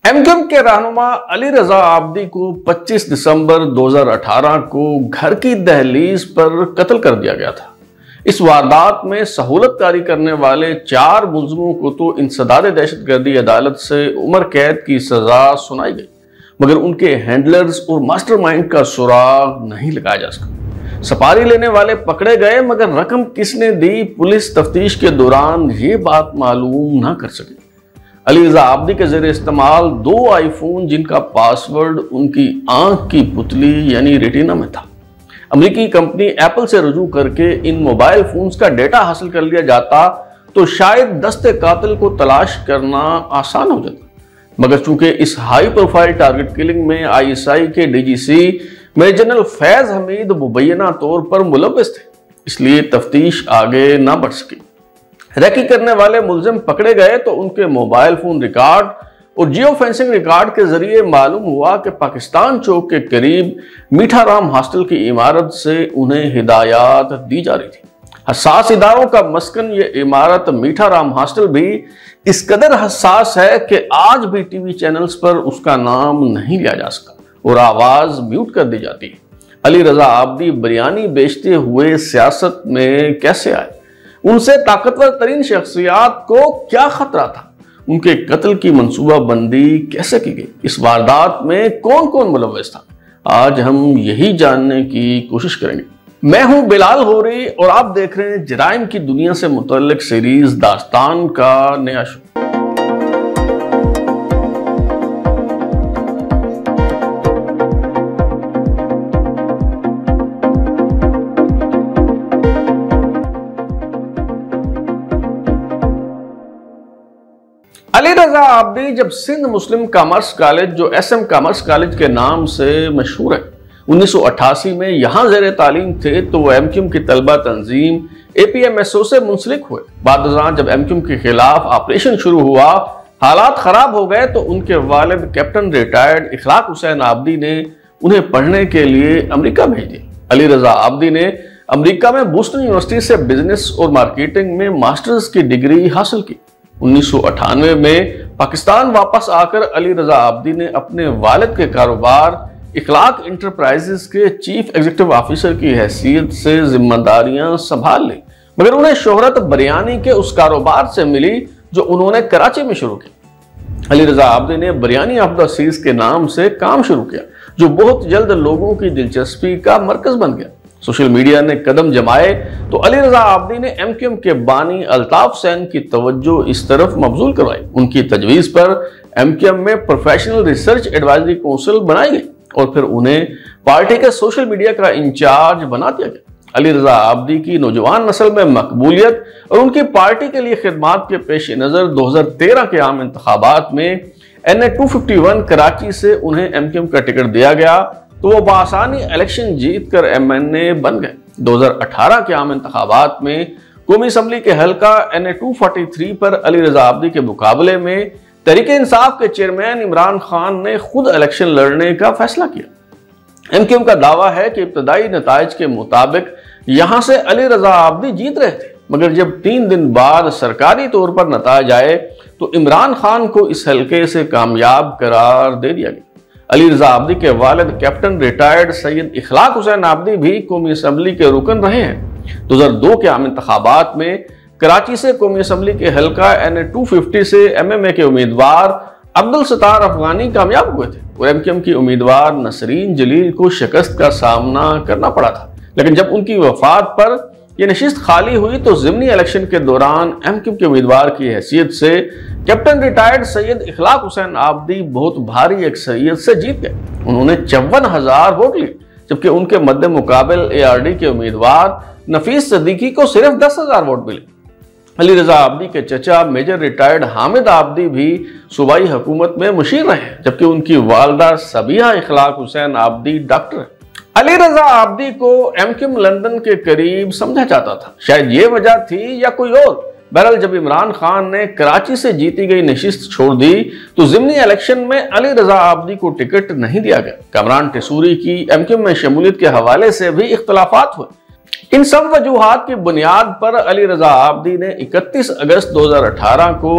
MQM के रहनुमा अली रजा Abdi को 25 दिसंबर 2018 को घर की दहलीज पर कत्ल कर दिया गया था। इस वारदात में सहूलतकारी करने वाले 4 मुलजमों को तो इंसदाद दहशतगर्दी अदालत से उम्र कैद की सजा सुनाई गई, मगर उनके हैंडलर्स और मास्टरमाइंड का सुराग नहीं लगाया जा सका। सपारी लेने वाले पकड़े गए, मगर रकम किसने दी, पुलिस तफ्तीश के दौरान ये बात मालूम ना कर सकी। अली रजा आब्दी के ज़रिए इस्तेमाल 2 आईफोन जिनका पासवर्ड उनकी आंख की पुतली यानी रेटिना में था। अमेरिकी कंपनी एप्पल से रुजू करके इन मोबाइल फोन्स का डेटा हासिल कर लिया जाता तो शायद दस्ते कातिल को तलाश करना आसान हो जाता, मगर चूंकि इस हाई प्रोफाइल टारगेट किलिंग में आईएसआई के DGC major general Faiz Hamid मुबैना तौर पर मुलव्वस थे, इसलिए तफ्तीश आगे ना बढ़ सकी। रेकी करने वाले मुलजिम पकड़े गए तो उनके मोबाइल फोन रिकॉर्ड और जियो फेंसिंग रिकॉर्ड के जरिए मालूम हुआ कि पाकिस्तान चौक के करीब मीठाराम हॉस्टल की इमारत से उन्हें हिदायत दी जा रही थी। हसास इदारों का मस्कन ये इमारत मीठाराम हॉस्टल भी इस कदर हसास है कि आज भी टीवी चैनल्स पर उसका नाम नहीं लिया जा सका और आवाज म्यूट कर दी जाती है। अली रजा आब्दी बिरयानी बेचते हुए सियासत में कैसे आए? उनसे ताकतवर तरीन शख्सियात को क्या खतरा था? उनके कत्ल की मंसूबाबंदी कैसे की गई? इस वारदात में कौन कौन मुलव्वस था? आज हम यही जानने की कोशिश करेंगे। मैं हूं बिलाल गौरी और आप देख रहे हैं जराइम की दुनिया से मुतल्लिक सीरीज दास्तान का नया शो। अली रजा आब्दी जब सिंध मुस्लिम कॉमर्स कॉलेज, जो एसएम कॉमर्स कॉलेज के नाम से मशहूर है, 1988 में यहां ज़ेरे तालीम थे तो वो एमक्यूएम की तलबा तंजीम एपीएमएसओ से मुंसलिक हुए। बाद जब एमक्यूएम के खिलाफ ऑपरेशन शुरू हुआ, हालात खराब हो गए तो उनके वालिद कैप्टन रिटायर्ड इखलाक हुसैन आब्दी ने उन्हें पढ़ने के लिए अमेरिका भेज दिया। अली रजा आब्दी ने अमेरिका में बोस्टन यूनिवर्सिटी से बिजनेस और मार्केटिंग में मास्टर्स की डिग्री हासिल की। 1998 में पाकिस्तान वापस आकर अली रजा आब्दी ने अपने वालिद के कारोबार इखलाक इंटरप्राइजेस के चीफ एग्जीक्यूटिव ऑफिसर की हैसियत से जिम्मेदारियां संभाल ली, मगर उन्हें शोहरत बिरयानी के उस कारोबार से मिली जो उन्होंने कराची में शुरू किया। अली रजा आब्दी ने बिरयानी ऑफ द सीज के नाम से काम शुरू किया, जो बहुत जल्द लोगों की दिलचस्पी का मरकज बन गया। सोशल मीडिया ने कदम जमाए तो अली रजा आब्दी ने एमक्यूएम के बानी अल्ताफ सैन की तवज्जो इस तरफ मबजूल करवाई। उनकी तजवीज़ पर एमक्यूएम में प्रोफेशनल रिसर्च एडवाइजरी काउंसिल बनाई गई और फिर उन्हें पार्टी के सोशल मीडिया का इंचार्ज बना दिया गया। अली रजा आब्दी की नौजवान नस्ल में मकबूलियत और उनकी पार्टी के लिए खिदमात के पेश नज़र 2013 के आम इंतखाबात में NA 251 कराची से उन्हें एमक्यूएम का टिकट दिया गया तो वो बआसानी इलेक्शन जीत कर MNA बन गए। 2018 के आम इंतखाबात में कौमी असम्बली के हल्का NA 243 पर अली रजा आब्दी के मुकाबले में तहरीक इंसाफ के चेयरमैन इमरान खान ने खुद इलेक्शन लड़ने का फैसला किया। एमक्यूएम का दावा है कि इब्तदाई नताइज के मुताबिक यहां से अली रजा आब्दी जीत रहे थे, मगर जब 3 दिन बाद सरकारी तौर पर नताइज आए तो इमरान खान को इस हल्के से कामयाब करार दे दिया गया। अली रजा आब्दी के वालिद कैप्टन रिटायर्ड सैयद इखलाक हुसैन आब्दी भी कौमी असम्बली के रुकन रहे हैं। 2002 के आम इंतखाबात में कराची से कौमी असम्बली के हल्का NA 250 से MMA के उम्मीदवार अब्दुल सत्तार अफगानी कामयाब हुए थे और एमक्यूएम की उम्मीदवार नसरीन जलील को शिकस्त का सामना करना पड़ा था। लेकिन जब उनकी वफात पर यह नशिस्त खाली हुई तो ज़िमनी इलेक्शन के दौरान एमक्यूएम के उम्मीदवार की हैसियत से कैप्टन रिटायर्ड सैयद इखलाक हुसैन आब्दी बहुत भारी अक्सरियत से जीत गए। उन्होंने 54,000 वोट लिए, जबकि उनके मद्दे मुकाबल ARD के उम्मीदवार नफीस सदीकी को सिर्फ 10,000 वोट मिले। अली रजा आब्दी के चचा मेजर रिटायर्ड हामिद आब्दी भी सूबाई हुकूमत में मुशीर रहे, जबकि उनकी वालदा सबिहा इखलाक हुसैन आब्दी डॉक्टर है। अली रजा आब्दी को एमक्यूएम लंदन के करीब समझा जाता था, शायद ये वजह थी या कोई और। बहरहाल जब इमरान खान ने कराची से जीती गई नशिस्त छोड़ दी तो ज़िमनी इलेक्शन में अली रजा आब्दी को टिकट नहीं दिया गया। कमरान टेसूरी की एमक्यूएम में शमूलियत के हवाले से भी इख्तलाफात हुए। इन सब वजूहात की बुनियाद पर अली रजा आब्दी ने 31 अगस्त 2018 को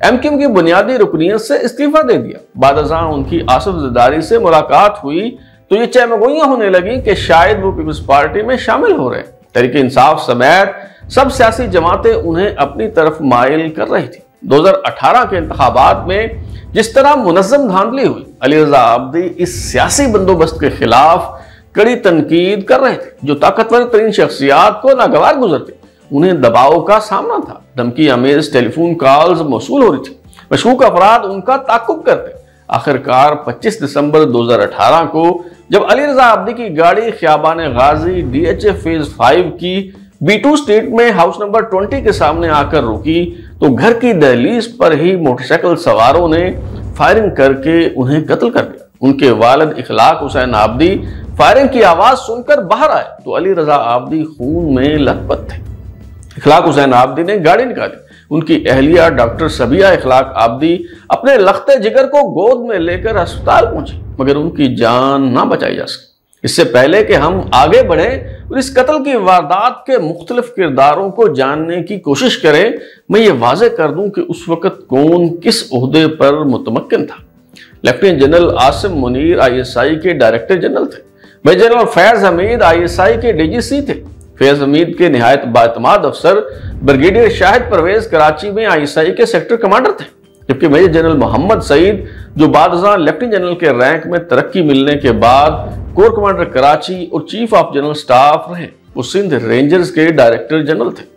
एमक्यूएम की बुनियादी रुकनियत से इस्तीफा दे दिया। बादशाह उनकी आसिफ जरदारी से मुलाकात हुई तो ये चहमगोइयां होने लगी कि शायद वो पीपल्स पार्टी में शामिल हो रहे हैं। तहरीक इंसाफ समेत सब सियासी जमातें उन्हें अपनी तरफ माइल कर रही थी। 2018 के इंतखाबात में जिस तरह मुनज़्ज़म धांधली हुई, अली रजा आब्दी इस सियासी बंदोबस्त के खिलाफ कड़ी तनकीद कर रहे थे। जो ताकतवर तरीन शख्सियात को नागवार गुजरती, उन्हें दबाव का सामना था। धमकी आमेज टेलीफोन कॉल्स मौसूल हो रही थी। मशकूक अफराद उनका ताकुब करते। आखिरकार 25 दिसंबर 2018 को जब अली रजा आब्दी की गाड़ी खियाबान गाजी DHA फेज 5 की B2 स्ट्रीट में हाउस नंबर 20 के सामने आकर रुकी तो घर की दहलीज पर ही मोटरसाइकिल सवारों ने फायरिंग करके उन्हें कत्ल कर दिया। उनके वालिद इखलाक हुसैन आब्दी फायरिंग की आवाज सुनकर बाहर आए तो अली रजा आब्दी खून में लथपथ थे। इखलाक हुसैन आब्दी ने गाड़ी निकाली। उनकी अहलिया डॉक्टर सबिया इखलाक आब्दी अपने लख्ते जिगर को गोद में लेकर अस्पताल पहुंची, मगर उनकी जान ना बचाई जा सकी। इससे पहले कि हम आगे बढ़े और इस कत्ल की वारदात के मुख्तलिफ किरदारों को जानने की कोशिश करें, मैं ये वाज़ेह कर दूं कि उस वक्त कौन किस ओहदे पर मुतमक्किन था। Lieutenant general Asim Munir ISI के डायरेक्टर जनरल थे। Major general Faiz Hamid ISI के DGC थे। फैज हमीद के निहायत बातमाद अफसर ब्रिगेडियर शाहिद परवेज कराची में ISI के सेक्टर कमांडर थे, जबकि मेजर जनरल मोहम्मद सईद जो बादशाह लेफ्टिनेंट जनरल के रैंक में तरक्की मिलने के बाद कोर कमांडर कराची और चीफ ऑफ जनरल स्टाफ रहे, वो सिंध रेंजर्स के डायरेक्टर जनरल थे।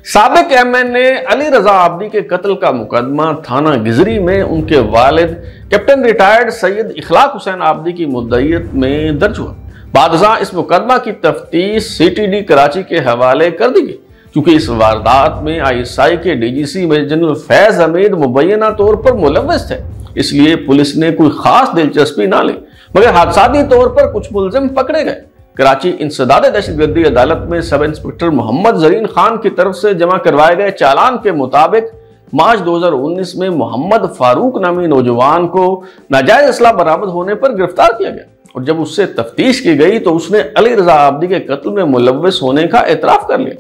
साबिक MNA अली रजा आब्दी के कत्ल का मुकदमा थाना गिजरी में उनके वालिद कैप्टन रिटायर्ड सैयद इखलाक हुसैन आब्दी की मुद्दईयत में दर्ज हुआ। बादशाह इस मुकदमा की तफ्तीश CTD कराची के हवाले कर दी गई, क्योंकि इस वारदात में ISI के DGC major general Faiz Hamid मुबैना तौर पर मुलव्वस थे। इसलिए पुलिस ने कोई खास दिलचस्पी ना ली, मगर हादसाती तौर पर कुछ मुलजिम पकड़े गए। कराची इंसदाद दहशतगर्दी अदालत में सब इंस्पेक्टर मोहम्मद जरीन खान की तरफ से जमा करवाए गए चालान के मुताबिक मार्च 2019 में मोहम्मद फारूक नामी नौजवान को नाजायज असला बरामद होने पर गिरफ्तार किया गया और जब उससे तफ्तीश की गई तो उसने अली रजा आब्दी के कत्ल में मुलव्वस होने का एतराफ कर लिया।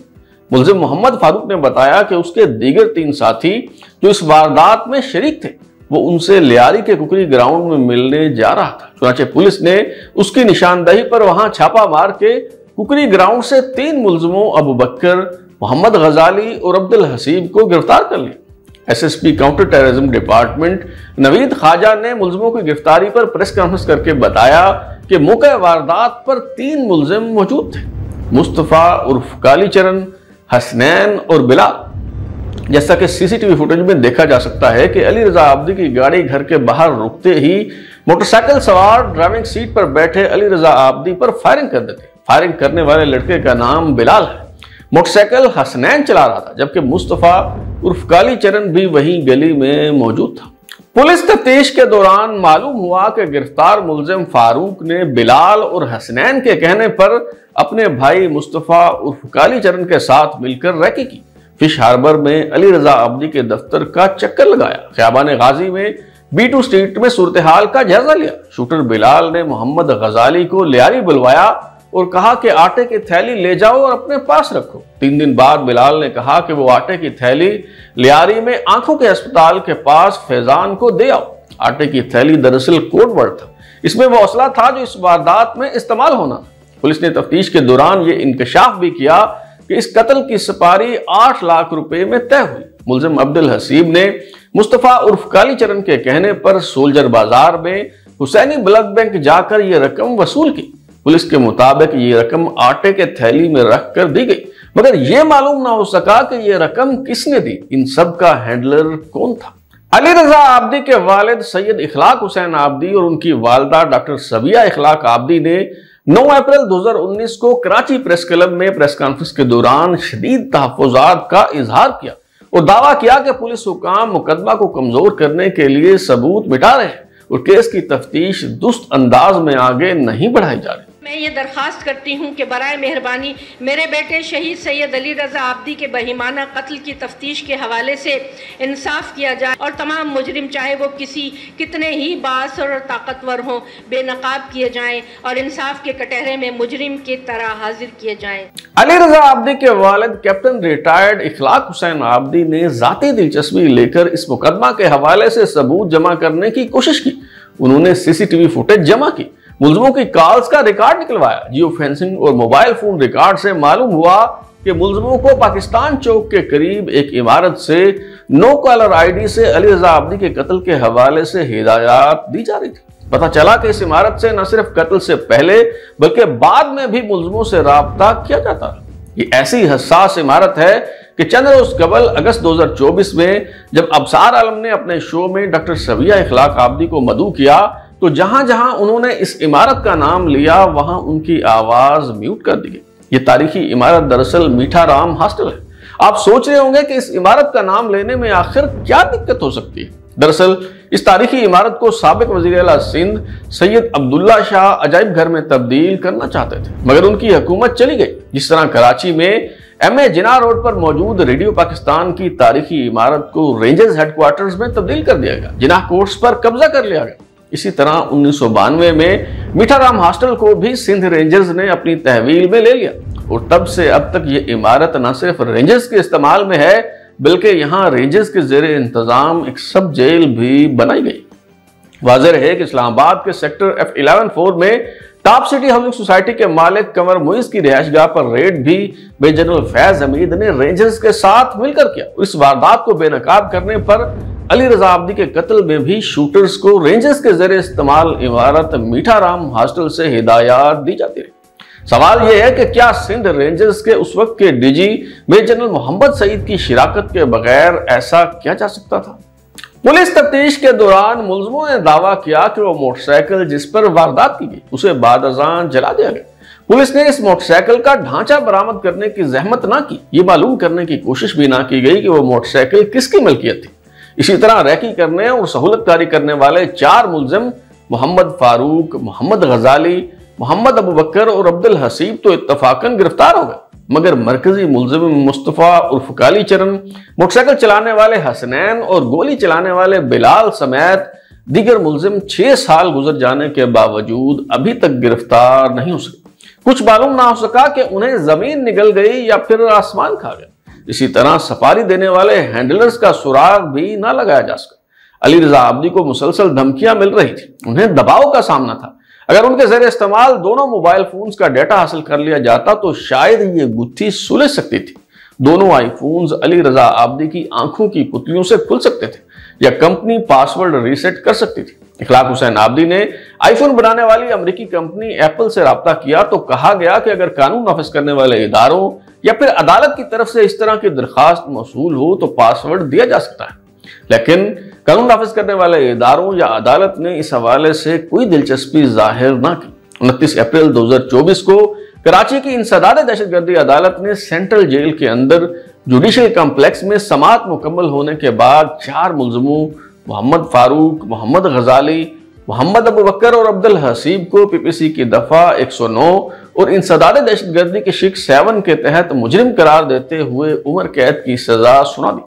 मुलजिम मोहम्मद फारूक ने बताया कि उसके दीगर 3 साथी जो इस वारदात में शरीक थे, वो उनसे लियारी के कुकरी ग्राउंड में मिलने जा रहा था। चुनांचे पुलिस ने उसकी निशानदही पर वहां छापा मार के कुकरी ग्राउंड से 3 मुलजिमों अबू बकर, मोहम्मद गजाली और अब्दुल हसीब को गिरफ्तार कर लिया। SSP counter terrorism department Naveed Khwaja ने मुलजिमों की गिरफ्तारी पर प्रेस कॉन्फ्रेंस करके बताया कि मौके वारदात पर 3 मुलजिम मौजूद थे, मुस्तफा उर्फ कालीचरण, हसनैन और बिलाल। जैसा कि CCTV फुटेज में देखा जा सकता है कि अली रजा आब्दी की गाड़ी घर के बाहर रुकते ही मोटरसाइकिल सवार ड्राइविंग सीट पर बैठे अली रजा आब्दी पर फायरिंग कर देते। फायरिंग करने वाले लड़के का नाम बिलाल है। मोटरसाइकिल हसनैन चला रहा था, जबकि मुस्तफा उर्फ कालीचरण भी वहीं गली में मौजूद था। पुलिस तफ्तीश के दौरान मालूम हुआ कि गिरफ्तार मुलजिम फारूक ने बिलाल और हसनैन के कहने पर अपने भाई मुस्तफा उर्फ कालीचरण के साथ मिलकर रैकी की। फिश हार्बर में अली रजा आब्दी के दफ्तर का चक्कर लगाया। खियाबान गाजी में B2 स्ट्रीट में सूरत हाल का जायजा लिया। शूटर बिलाल ने मोहम्मद गजाली को लियारी बुलवाया और कहा कि आटे की थैली ले जाओ और अपने पास रखो। 3 दिन बाद बिलाल ने कहा कि वो आटे की थैली लियारी में आंखों के अस्पताल के पास फैजान को दे आओ। आटे की थैली दरअसल कोड वर्ड था। इसमें वो असला था जो इस वारदात में इस्तेमाल होना था। पुलिस ने तफ्तीश के दौरान ये इंकशाफ भी किया कि इस कत्ल की सपारी 8 लाख रुपए में तय हुई। मुलजिम अब्दुल हसीब ने मुस्तफा उर्फ कालीचरण के कहने पर सोल्जर बाजार में हुसैनी ब्लड बैंक जाकर यह रकम वसूल की। पुलिस के मुताबिक ये रकम आटे के थैली में रख कर दी गई, मगर यह मालूम ना हो सका कि यह रकम किसने दी। इन सब का हैंडलर कौन था? अली रजा आब्दी के वालिद सैयद इखलाक हुसैन आब्दी और उनकी वालदा डॉक्टर सबिया इखलाक आब्दी ने 9 अप्रैल 2019 को कराची प्रेस क्लब में प्रेस कॉन्फ्रेंस के दौरान शदीद तहफ़्फ़ुज़ात का इजहार किया और दावा किया कि पुलिस हुकाम मुकदमा को कमजोर करने के लिए सबूत मिटा रहे हैं और केस की तफ्तीश दुरुस्त अंदाज में आगे नहीं बढ़ाई जा रही। मैं ये दरख्वास्त करती हूँ कि बराए मेहरबानी मेरे बेटे शहीद सैयद अली रज़ा आब्दी के बहिमाना कत्ल की तफ्तीश के हवाले से इंसाफ किया जाए और तमाम मुजरिम चाहे वो कितने ही बाअसर और ताकतवर हों बेनकाब किए जाएं और इंसाफ के कटहरे में मुजरिम की तरह हाजिर किए जाएं। अली रज़ा आब्दी के वालिद कैप्टन रिटायर्ड इखलाक हुसैन आब्दी ने जाती दिलचस्पी लेकर इस मुकदमा के हवाले से सबूत जमा करने की कोशिश की। उन्होंने सीसीटीवी फुटेज जमा की, मुल्जिमों की कॉल्स का रिकॉर्ड निकलवाया। जियो फेंसिंग और मोबाइल फोन रिकॉर्ड से मालूम हुआ कि मुल्जिमों को पाकिस्तान चौक के करीब एक इमारत से नो कॉलर आईडी से अली रज़ा आब्दी के कत्ल के हवाले से हिदायत दी जा रही थी। पता चला कि इस इमारत से न सिर्फ कत्ल से पहले बल्कि बाद में भी मुल्जिमों से राब्ता किया जाता है। ये ऐसी हसास इमारत है कि चंद रोज कबल अगस्त 2024 में जब अबसार आलम ने अपने शो में डॉक्टर सबिया इखलाक आब्दी को मदऊ किया तो जहां जहां उन्होंने इस इमारत का नाम लिया वहां उनकी आवाज म्यूट कर दी गई। ये तारीखी इमारत दरअसल मीठा राम हॉस्टल है। आप सोच रहे होंगे कि इस इमारत का नाम लेने में आखिर क्या दिक्कत हो सकती है। दरअसल इस तारीखी इमारत को साबिक वज़ीर आला सिंध सैयद अब्दुल्ला शाह अजायब घर में तब्दील करना चाहते थे, मगर उनकी हुकूमत चली गई। जिस तरह कराची में MA जिना रोड पर मौजूद रेडियो पाकिस्तान की तारीखी इमारत को रेंजर्स हेडक्वार्टर्स में तब्दील कर दिया गया, जिना कोर्ट्स पर कब्जा कर लिया गया। इसी तरह 1992 में मीठा राम हॉस्टल को भी सिंध रेंजर्स ने अपनी तहवील में ले लिया और तब से अब तक ये इमारत न सिर्फ रेंजर्स के इस्तेमाल में है बल्कि यहाँ रेंजर्स के ज़ेरे इंतजाम एक सब जेल भी बनाई गई। वाज़ेह है कि इस्लामाबाद के सेक्टर F11-4 में टॉप सिटी हाउसिंग सोसाइटी के मालिक कंवर मुइज की रिहाइशगाह पर रेड भी मेजर जनरल फैज हमीद ने रेंजर्स के साथ मिलकर किया। इस वारदात को बेनकाब करने पर अली रज़ा आब्दी के कत्ल में भी शूटर्स को रेंजर्स के जरिए इस्तेमाल इमारत मीठा राम हॉस्टल से हिदायत दी जाती रही। सवाल यह है कि क्या सिंध रेंजर्स के उस वक्त के DG major general Mohammad Saeed की शिराकत के बगैर ऐसा किया जा सकता था? पुलिस तफ्तीश के दौरान मुल्जिमों ने दावा किया कि वो मोटरसाइकिल जिस पर वारदात की गई उसे बाद अज़ान जला दिया गया। पुलिस ने इस मोटरसाइकिल का ढांचा बरामद करने की जहमत ना की, ये मालूम करने की कोशिश भी ना की गई कि वो मोटरसाइकिल किसकी मलकियत थी। इसी तरह रैकी करने और सहूलतकारी करने वाले 4 मुल्जिम मोहम्मद फारूक, मोहम्मद गजाली, मोहम्मद अबू बकर और अब्दुल हसीब तो इत्तफाकन गिरफ्तार हो गए, मगर मरकजी मुल्जिम मुस्तफ़ा उर्फ काली चरण, मोटरसाइकिल चलाने वाले हसनैन और गोली चलाने वाले बिलाल समेत दीगर मुल्जिम 6 साल गुजर जाने के बावजूद अभी तक गिरफ्तार नहीं हो सके। कुछ मालूम ना हो सका कि उन्हें जमीन निगल गई या फिर आसमान खा गया। इसी तरह सफारी देने वाले हैंडलर्स का सुराग भी ना लगाया जा सका। अली रज़ा आब्दी को मुसलसल धमकियां मिल रही थी, उन्हें दबाव का सामना था। अगर उनके जरिए इस्तेमाल दोनों मोबाइल फोन्स का डेटा हासिल कर लिया जाता तो शायद ये गुत्थी सुलझ सकती थी। दोनों आईफोन्स अली रज़ा आब्दी की आंखों की पुतलियों से खुल सकते थे या कंपनी पासवर्ड रीसेट कर सकती थी। इखलाक हुसैन आब्दी ने आईफोन बनाने वाली अमेरिकी कंपनी एप्पल से राब्ता किया तो कहा गया कि अगर कानून नाफिज करने वाले इदारों या फिर अदालत की तरफ से इस तरह की दरखास्त मौसूल हो तो पासवर्ड दिया जा सकता है, लेकिन कानून नाफिज करने वाले इदारों या अदालत ने इस हवाले से कोई दिलचस्पी जाहिर ना की। 29 अप्रैल 2024 को कराची की इंसदाद दहशतगर्दी अदालत ने सेंट्रल जेल के अंदर जुडिशियल कॉम्प्लेक्स में समाअत मुकम्मल होने के बाद 4 मुल्जिमों मोहम्मद फारूक, मोहम्मद गजाली, मोहम्मद अबू बकर और अब्दुल हसीब को PPC की दफा 109 और इंसदाद दहशतगर्दी के शिक 7 के तहत मुजरिम करार देते हुए उम्र कैद की सजा सुना दी,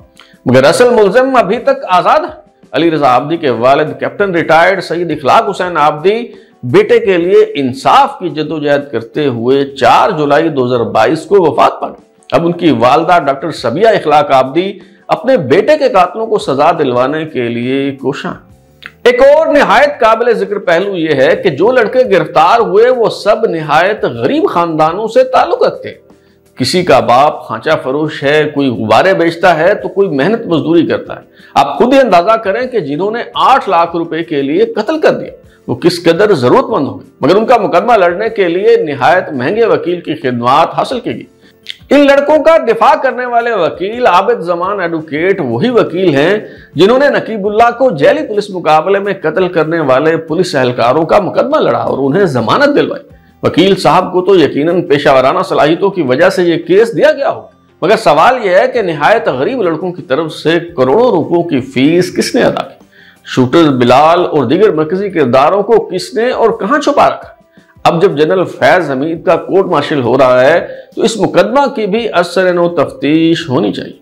मगर असल मुल्जिम अभी तक आजाद है। अली रज़ा आब्दी के वालिद कैप्टन रिटायर्ड सईद इखलाक हुसैन आब्दी बेटे के लिए इंसाफ की जद्दोजहद करते हुए 4 जुलाई 2022 को वफात पा गए। अब उनकी वालदा डॉक्टर सबिया इखलाक आब्दी अपने बेटे के कातलों को सजा दिलवाने के लिए कोशां। एक और निहायत काबिल जिक्र पहलू यह है कि जो लड़के गिरफ्तार हुए वो सब निहायत गरीब खानदानों से ताल्लुक रखते हैं। किसी का बाप खांचा फरोश है, कोई गुब्बारे बेचता है तो कोई मेहनत मजदूरी करता है। आप खुद ही अंदाजा करें कि जिन्होंने 8 लाख रुपए के लिए कत्ल कर दिया वो किस कदर जरूरतमंद होंगे, मगर उनका मुकदमा लड़ने के लिए निहायत महंगे वकील की खिदमत हासिल की गई। इन लड़कों का दिफा करने वाले वकील आबिद जमान एडवोकेट वही वकील हैं जिन्होंने नकीबुल्लाह को जेली पुलिस मुकाबले में कत्ल करने वाले पुलिस एहलकारों का मुकदमा लड़ा और उन्हें जमानत दिलवाई। वकील साहब को तो यकीनन पेशावराना सलाहियतों की वजह से यह केस दिया गया हो, मगर सवाल यह है कि निहायत गरीब लड़कों की तरफ से करोड़ों रुपयों की फीस किसने अदा की? शूटर बिलाल और दीगर मरकजी किरदारों को किसने और कहां छुपा रखा? अब जब जनरल फैज हमीद का कोर्ट मार्शल हो रहा है तो इस मुकदमा की भी असरनो तफ्तीश होनी चाहिए।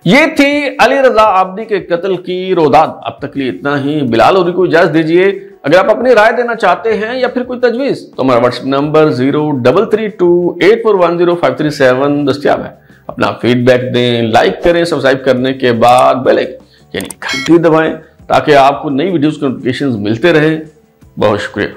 ये थी अली रजा आब्दी के कत्ल की रोदाद। अब तक लिए इतना ही। बिलाल और को इजाजत दीजिए। अगर आप अपनी राय देना चाहते हैं या फिर कोई तजवीज तो हमारा व्हाट्सएप नंबर 033284105337 दस्तियाब है। अपना फीडबैक दें, लाइक करें, सब्सक्राइब करने के बाद बेल आइकन यानी घंटी दबाएं ताकि आपको नई वीडियोस के नोटिफिकेशंस मिलते रहे। बहुत शुक्रिया।